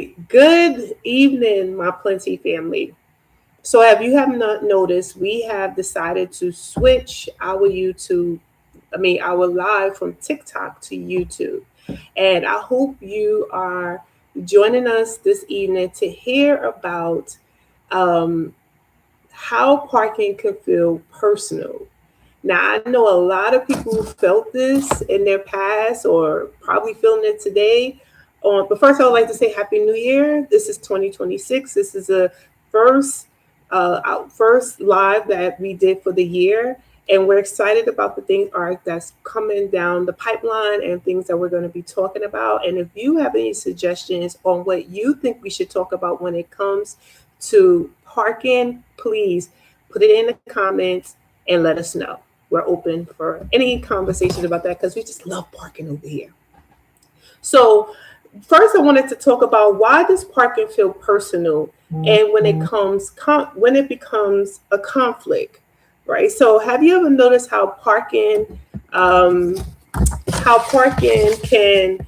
right. Good evening, my Plentyi family. So, if you have not noticed, we have decided to switch our our live from TikTok to YouTube. And I hope you are joining us this evening to hear about um, how parking can feel personal. Now, I know a lot of people who felt this in their past or probably feeling it today. But first, I would like to say Happy New Year. This is 2026. This is a first, our first live that we did for the year. And we're excited about the things that's coming down the pipeline and things that we're going to be talking about. And if you have any suggestions on what you think we should talk about when it comes to parking, please put it in the comments and let us know. We're open for any conversations about that because we just love parking over here. So, first, I wanted to talk about why does parking feel personal, and when it becomes a conflict, right? So, have you ever noticed um, how parking can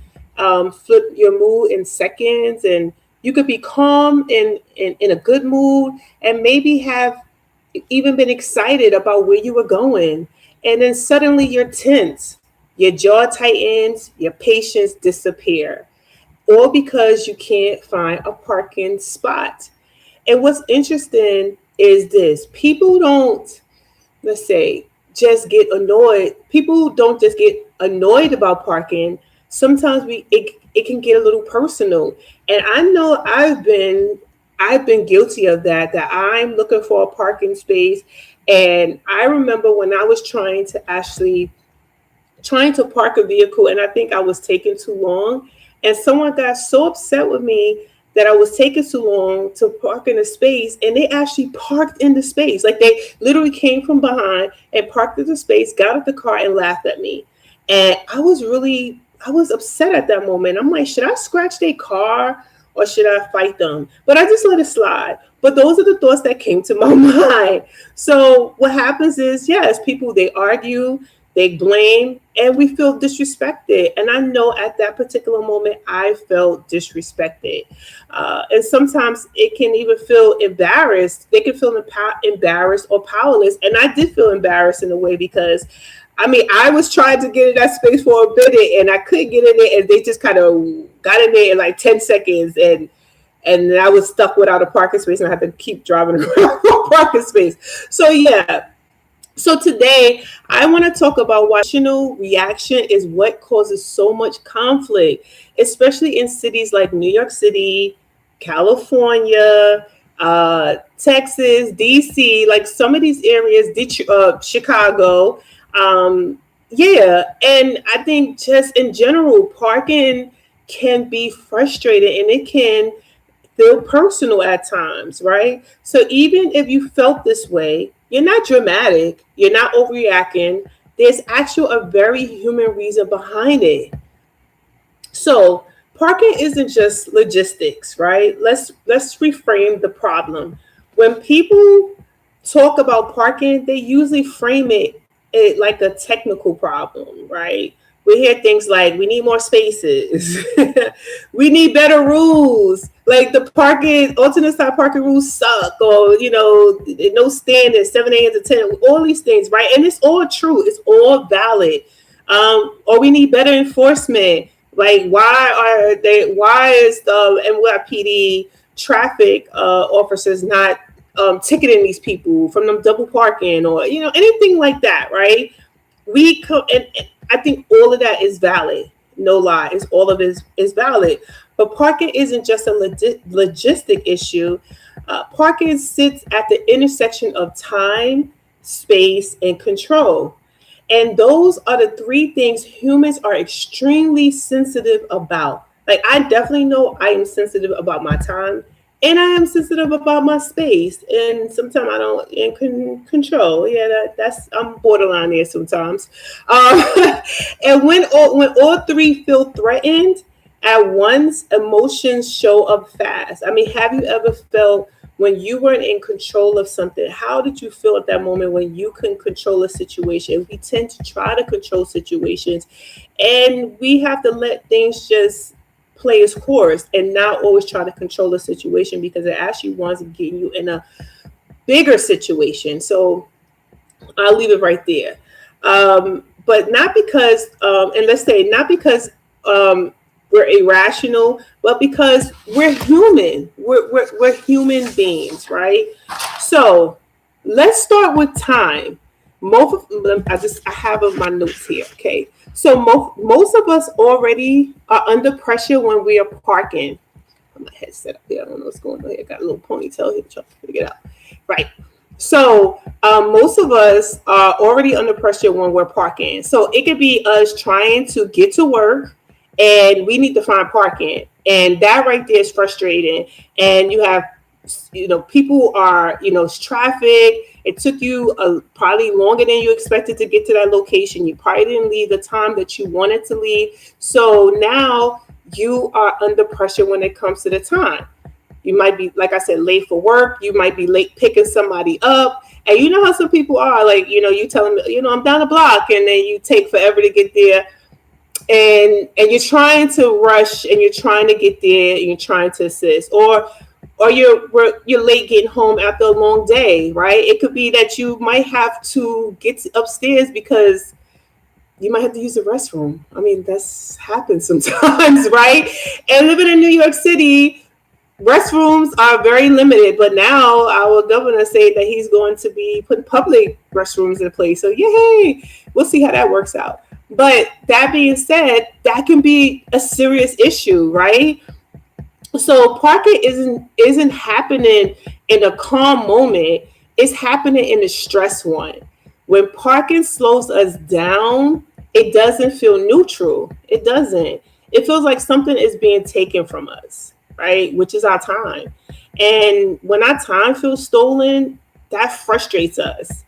flip your mood in seconds, and you could be calm in a good mood, and maybe have even been excited about where you were going. And then suddenly you're tense, your jaw tightens, your patience disappear, all because you can't find a parking spot. And what's interesting is this: people don't, let's say, just get annoyed. People don't just get annoyed about parking. Sometimes it can get a little personal. And I know I've been guilty of that, that I'm looking for a parking space. And I remember when I was trying to park a vehicle, and I think I was taking too long, and someone got so upset with me that I was taking too long to park in a space, and they actually parked in the space. Like, they literally came from behind and parked in the space, got out the car and laughed at me. And I was upset at that moment. I'm like, should I scratch their car or should I fight them? But I just let it slide. But those are the thoughts that came to my mind. So what happens is, yes, people, they argue, they blame, and we feel disrespected. And I know at that particular moment, I felt disrespected. And sometimes it can even feel embarrassed. They can feel embarrassed or powerless. And I did feel embarrassed in a way because, I mean, I was trying to get in that space for a minute and I couldn't get in there, and they just kind of got in there in like 10 seconds, and I was stuck without a parking space, and I had to keep driving around for a parking space. So yeah. So today I want to talk about why emotional reaction is what causes so much conflict, especially in cities like New York City, California, Texas, DC, like some of these areas, Chicago. Yeah, and I think just in general, parking can be frustrating and it can feel personal at times, right? So even if you felt this way, you're not dramatic, you're not overreacting. There's actually a very human reason behind it. So parking isn't just logistics, right? Let's reframe the problem. When people talk about parking, they usually frame it like a technical problem, right? We hear things like we need more spaces, we need better rules, like the parking alternate side parking rules suck, or no standards, 7 a.m. to 10, all these things, right? And it's all true, it's all valid. Or we need better enforcement. Like, why is the NYPD traffic officers not ticketing these people from them double parking, or anything like that, right? And I think all of that is valid. No lie, it's all of it is valid. But parking isn't just a logistic issue. Parking sits at the intersection of time, space, and control. And those are the three things humans are extremely sensitive about. Like, I definitely know I am sensitive about my time, and I am sensitive about my space. And sometimes I don't control. Yeah, that's I'm borderline there sometimes. Um, and when all three feel threatened at once, emotions show up fast. I mean, have you ever felt when you weren't in control of something? How did you feel at that moment when you couldn't control a situation? We tend to try to control situations, and we have to let things just play its course and not always try to control the situation, because it actually winds up getting you in a bigger situation. So I'll leave it right there. But not because, and let's say not because we're irrational, but because we're human. We're human beings, right? So let's start with time. Most of them, I have my notes here. Okay, so most of us already are under pressure when we are parking. My headset up here. I don't know what's going on here. Got a little ponytail here, trying to get out. Right. So most of us are already under pressure when we're parking. So it could be us trying to get to work, and we need to find parking, and that right there is frustrating. And you have, people are, it's traffic. It took you probably longer than you expected to get to that location. You probably didn't leave the time that you wanted to leave. So now you are under pressure when it comes to the time. You might be, like I said, late for work. You might be late picking somebody up. And you know how some people are, like, you tell them, I'm down the block, and then you take forever to get there. And you're trying to rush, and you're trying to get there, and you're trying to assist. Or you're late getting home after a long day, right? It could be that you might have to get upstairs because you might have to use the restroom. I mean, that's happens sometimes, right? And living in New York City, restrooms are very limited, but now our governor said that he's going to be putting public restrooms in place. So yay, we'll see how that works out. But that being said, that can be a serious issue, right? So parking isn't happening in a calm moment. It's happening in a stress one. When parking slows us down, it doesn't feel neutral. It doesn't. It feels like something is being taken from us, right? Which is our time. And when our time feels stolen, that frustrates us.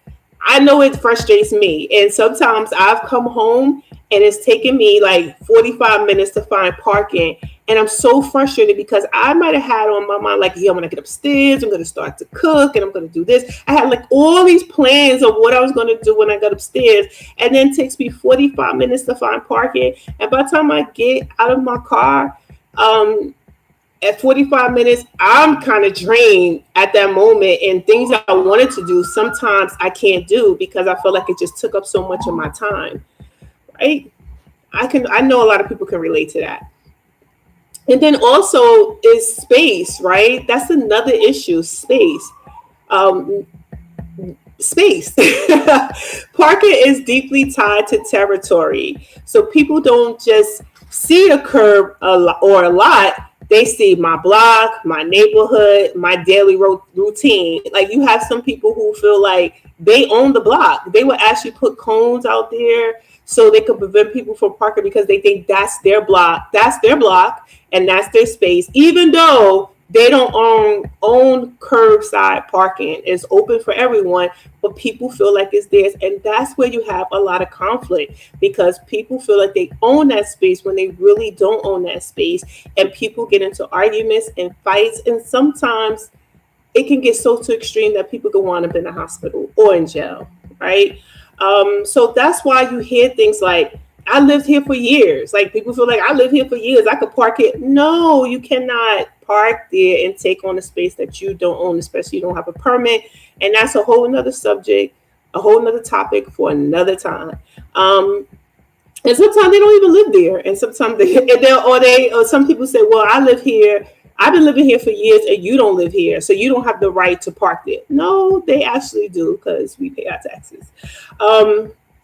I know it frustrates me. And sometimes I've come home and it's taken me like 45 minutes to find parking. And I'm so frustrated because I might have had on my mind, like, yeah, when I get upstairs, I'm going to start to cook and I'm going to do this. I had like all these plans of what I was going to do when I got upstairs. And then it takes me 45 minutes to find parking. And by the time I get out of my car, at 45 minutes, I'm kind of drained at that moment, and things I wanted to do, sometimes I can't do because I feel like it just took up so much of my time, right? I know a lot of people can relate to that. And then also is space, right? That's another issue, space. Space. Parking is deeply tied to territory. So people don't just see a curb or a lot. They see my block, my neighborhood, my daily routine. Like, you have some people who feel like they own the block. They would actually put cones out there so they could prevent people from parking because they think that's their block, and that's their space, even though they don't own curbside parking. It's open for everyone, but people feel like it's theirs. And that's where you have a lot of conflict, because people feel like they own that space when they really don't own that space. And people get into arguments and fights. And sometimes it can get so to extreme that people can wind up in the hospital or in jail, right? So that's why you hear things like, I lived here for years. Like, people feel like I lived here for years, I could park it. No, you cannot park there and take on a space that you don't own, especially you don't have a permit. And that's a whole nother subject, a whole nother topic for another time. And sometimes they don't even live there. And sometimes or some people say, well, I live here. I've been living here for years and you don't live here, so you don't have the right to park there. No, they actually do, because we pay our taxes.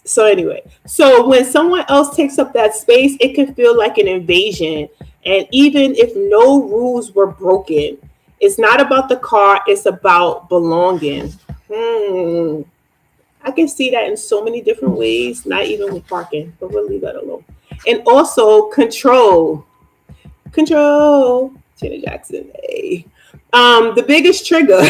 So anyway, so when someone else takes up that space, it can feel like an invasion. And even if no rules were broken, it's not about the car, it's about belonging. I can see that in so many different ways, not even with parking, but we'll leave that alone. And also control. Janet Jackson. Hey. The biggest trigger,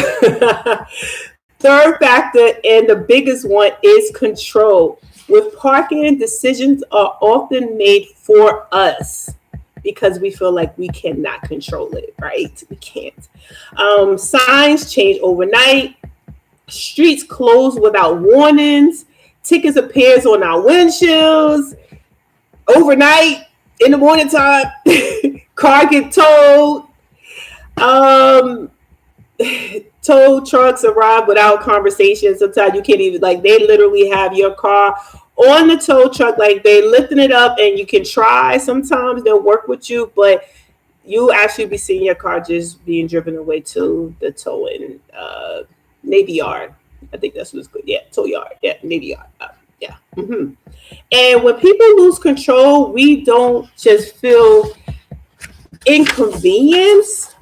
third factor, and the biggest one is control. With parking, decisions are often made for us because we feel like we cannot control it, right? We can't. Signs change overnight. Streets close without warnings. Tickets appears on our windshields overnight, in the morning time. car get towed. Um, tow trucks arrive without conversation. Sometimes you can't even, like, they literally have your car on the tow truck, like they lifting it up, and you can try. Sometimes they'll work with you, but you actually be seeing your car just being driven away to the towing Navy Yard. I think that's what's good. Yeah, tow yard. Yeah, Navy Yard. Yeah. And when people lose control, we don't just feel inconvenience.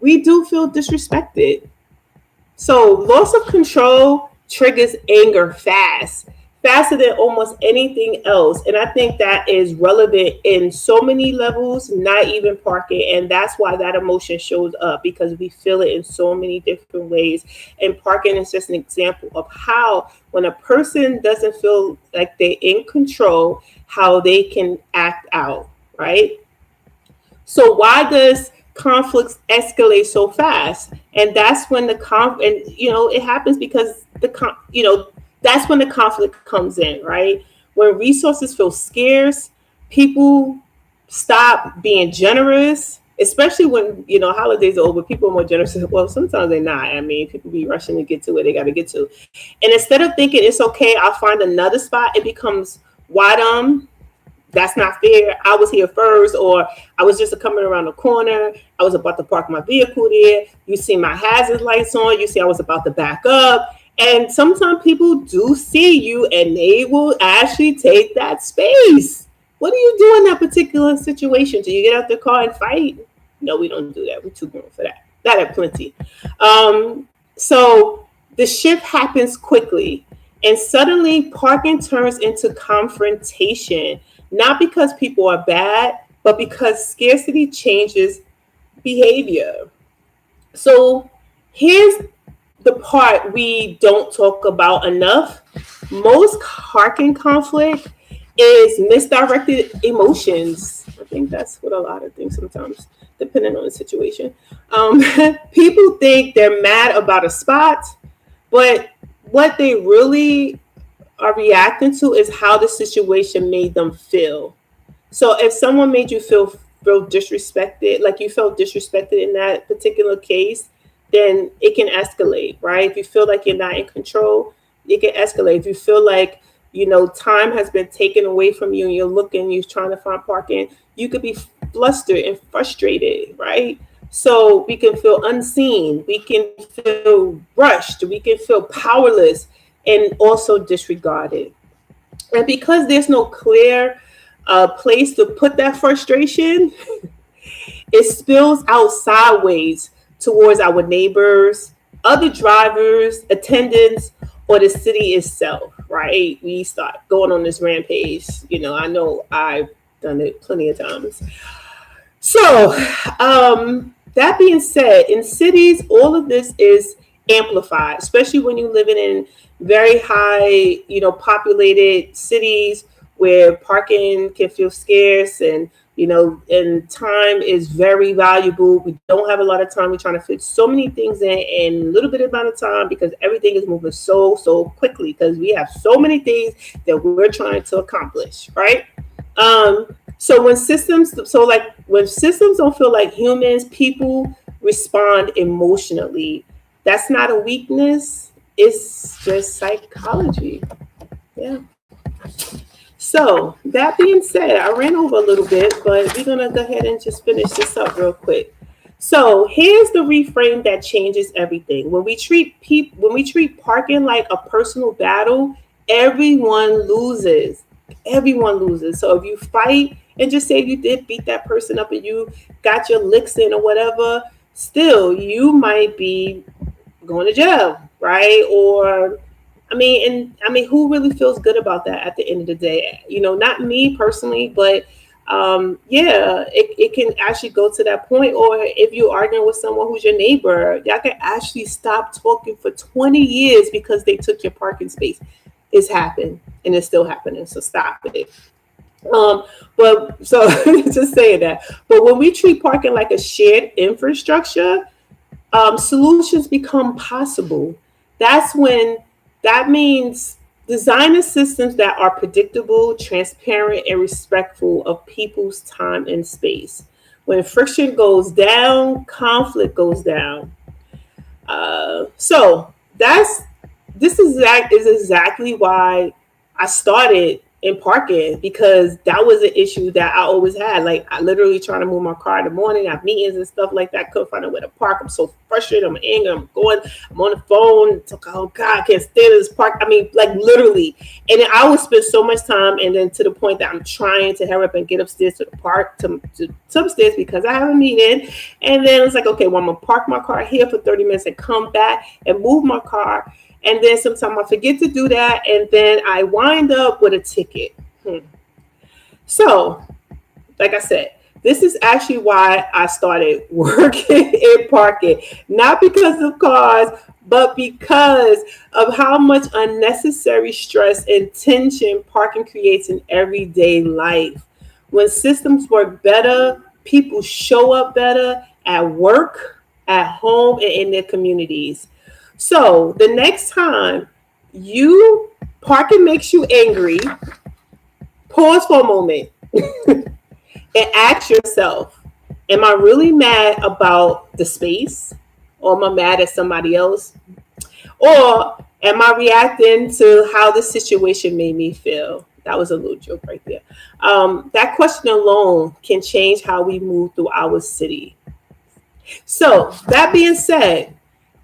We do feel disrespected. So loss of control triggers anger fast, faster than almost anything else. And I think that is relevant in so many levels, not even parking. And that's why that emotion shows up, because we feel it in so many different ways. And parking is just an example of how, when a person doesn't feel like they're in control, how they can act out, right? So why does conflicts escalate so fast? And that's when and it happens because that's when the conflict comes in, right? When resources feel scarce, people stop being generous, especially when holidays are over. People are more generous. Well, sometimes they're not. I mean, people be rushing to get to where they got to get to, and instead of thinking it's okay, I'll find another spot, it becomes, why that's not fair. I was here first, or I was just coming around the corner. I was about to park my vehicle there. You see my hazard lights on. You see I was about to back up. And sometimes people do see you and they will actually take that space. What do you do in that particular situation? Do you get out the car and fight? No, we don't do that. We're too grown for that. That at Plentyi. So the shift happens quickly, and suddenly parking turns into confrontation. Not because people are bad, but because scarcity changes behavior. So here's the part we don't talk about enough. Most parking conflict is misdirected emotions. I think that's what a lot of things sometimes, depending on the situation. People think they're mad about a spot, but what they really are reacting to is how the situation made them feel. So if someone made you feel disrespected, like you felt disrespected in that particular case, then it can escalate, right? If you feel like you're not in control, it can escalate. If you feel like time has been taken away from you and you're trying to find parking, you could be flustered and frustrated, right? So we can feel unseen, we can feel rushed, we can feel powerless, and also disregarded. And because there's no clear place to put that frustration, it spills out sideways towards our neighbors, other drivers, attendants, or the city itself, right? We start going on this rampage. I know I've done it plenty of times. So, that being said, in cities, all of this is amplified, especially when you're living in very high, populated cities where parking can feel scarce, and and time is very valuable. We don't have a lot of time. We're trying to fit so many things in a little bit amount of time, because everything is moving so quickly, because we have so many things that we're trying to accomplish, right? So when systems don't feel like humans, people respond emotionally. That's not a weakness. It's just psychology. Yeah. So that being said, I ran over a little bit, but we're gonna go ahead and just finish this up real quick. So here's the reframe that changes everything. When we treat parking like a personal battle, everyone loses. Everyone loses. So if you fight and just say you did beat that person up and you got your licks in or whatever, still you might be going to jail, right? Or who really feels good about that at the end of the day? Not me personally, but it can actually go to that point. Or if you're arguing with someone who's your neighbor, y'all can actually stop talking for 20 years because they took your parking space. It's happened, and it's still happening. So stop it. But so just saying that. But when we treat parking like a shared infrastructure, solutions become possible. That means designing systems that are predictable, transparent, and respectful of people's time and space. When friction goes down, conflict goes down. So that's is exactly why I started in parking, because that was an issue that I always had. Like, I literally trying to move my car in the morning, I have meetings and stuff like that, couldn't find a way to park. I'm so frustrated, I'm angry, I'm on the phone. It's like, oh God, I can't stand this park. I mean, like, literally. And then I would spend so much time, and then to the point that I'm trying to hurry up and get upstairs to the park, to upstairs, because I have a meeting. And then it's like, okay, well, I'm gonna park my car here for 30 minutes and come back and move my car. And then sometimes I forget to do that, and then I wind up with a ticket. So, like I said, this is actually why I started working in parking. Not because of cars, but because of how much unnecessary stress and tension parking creates in everyday life. When systems work better, people show up better at work, at home, and in their communities. So the next time you parking makes you angry, pause for a moment and ask yourself, am I really mad about the space? Or am I mad at somebody else? Or am I reacting to how the situation made me feel? That was a little joke right there. That question alone can change how we move through our city. So, that being said,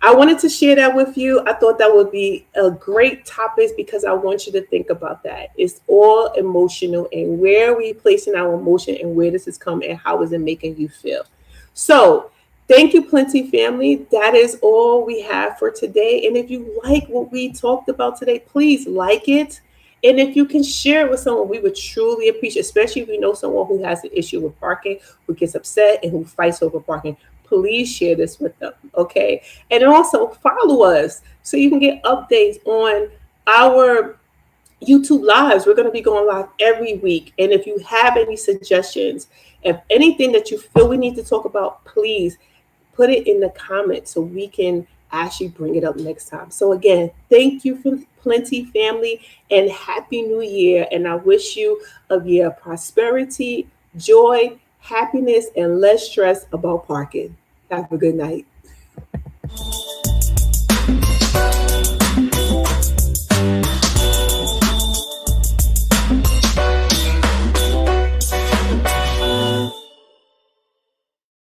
I wanted to share that with you. I thought that would be a great topic, because I want you to think about that. It's all emotional, and where are we placing our emotion, and where does this come, and how is it making you feel? So, thank you, Plentyi family. That is all we have for today. And if you like what we talked about today, please like it. And if you can share it with someone, we would truly appreciate, especially if you know someone who has an issue with parking, who gets upset, and who fights over parking. Please share this with them, okay? And also follow us so you can get updates on our YouTube lives. We're going to be going live every week. And if you have any suggestions, if anything that you feel we need to talk about, please put it in the comments so we can actually bring it up next time. So again, thank you for Plentyi family, and Happy New Year. And I wish you a year of prosperity, joy, happiness, and less stress about parking. Have a good night.